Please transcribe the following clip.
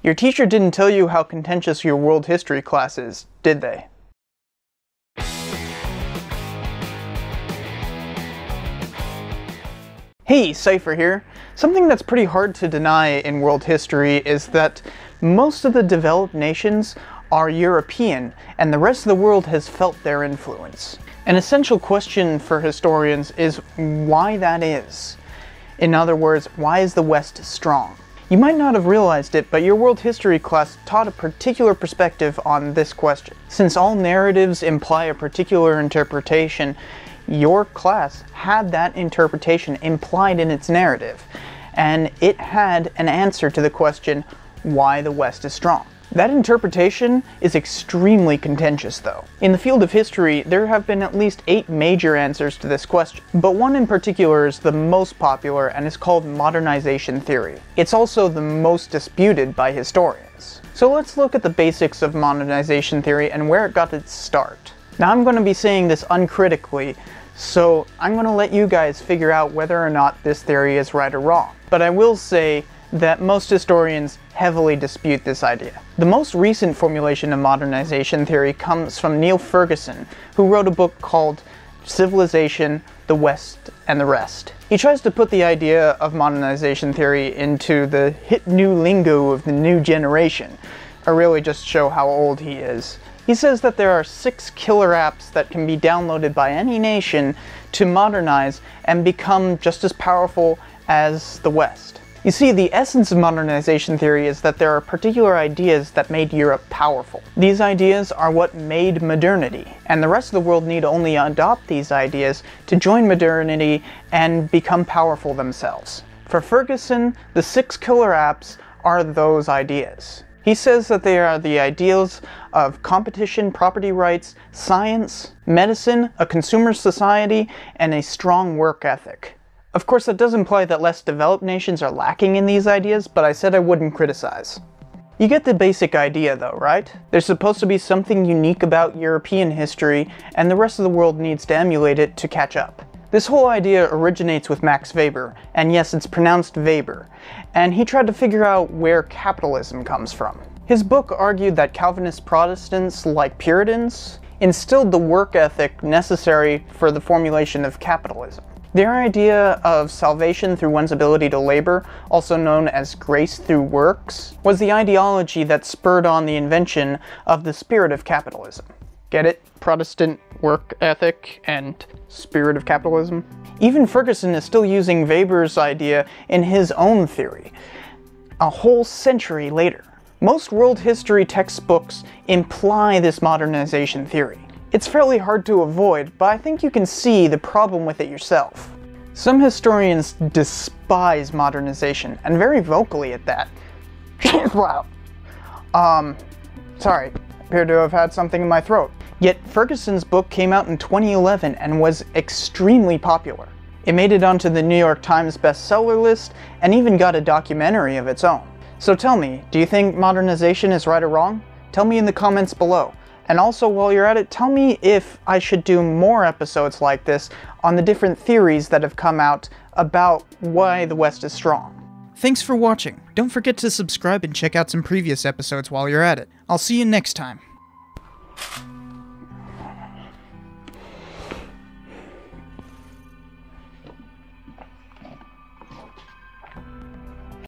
Your teacher didn't tell you how contentious your world history class is, did they? Hey, Cypher here. Something that's pretty hard to deny in world history is that most of the developed nations are European, and the rest of the world has felt their influence. An essential question for historians is why that is. In other words, why is the West strong? You might not have realized it, but your world history class taught a particular perspective on this question. Since all narratives imply a particular interpretation, your class had that interpretation implied in its narrative, and it had an answer to the question, why the West is strong. That interpretation is extremely contentious though. In the field of history, there have been at least 8 major answers to this question, but one in particular is the most popular and is called Modernization Theory. It's also the most disputed by historians. So let's look at the basics of Modernization Theory and where it got its start. Now I'm going to be saying this uncritically, so I'm going to let you guys figure out whether or not this theory is right or wrong. But I will say that most historians heavily dispute this idea. The most recent formulation of modernization theory comes from Neil Ferguson, who wrote a book called Civilization, the West, and the Rest. He tries to put the idea of modernization theory into the hit new lingo of the new generation, or really just show how old he is. He says that there are 6 killer apps that can be downloaded by any nation to modernize and become just as powerful as the West. You see, the essence of modernization theory is that there are particular ideas that made Europe powerful. These ideas are what made modernity, and the rest of the world need only adopt these ideas to join modernity and become powerful themselves. For Ferguson, the 6 killer apps are those ideas. He says that they are the ideals of competition, property rights, science, medicine, a consumer society, and a strong work ethic. Of course, that does imply that less developed nations are lacking in these ideas, but I said I wouldn't criticize. You get the basic idea though, right? There's supposed to be something unique about European history, and the rest of the world needs to emulate it to catch up. This whole idea originates with Max Weber, and yes, it's pronounced Weber, and he tried to figure out where capitalism comes from. His book argued that Calvinist Protestants, like Puritans, instilled the work ethic necessary for the formulation of capitalism. Their idea of salvation through one's ability to labor, also known as grace through works, was the ideology that spurred on the invention of the spirit of capitalism. Get it? Protestant work ethic and spirit of capitalism? Even Ferguson is still using Weber's idea in his own theory, a whole century later. Most world history textbooks imply this modernization theory. It's fairly hard to avoid, but I think you can see the problem with it yourself. Some historians despise modernization, and very vocally at that. Wow. Sorry, appear to have had something in my throat. Yet Ferguson's book came out in 2011 and was extremely popular. It made it onto the New York Times bestseller list, and even got a documentary of its own. So tell me, do you think modernization is right or wrong? Tell me in the comments below. And also, while you're at it, tell me if I should do more episodes like this on the different theories that have come out about why the West is strong. Thanks for watching. Don't forget to subscribe and check out some previous episodes while you're at it. I'll see you next time.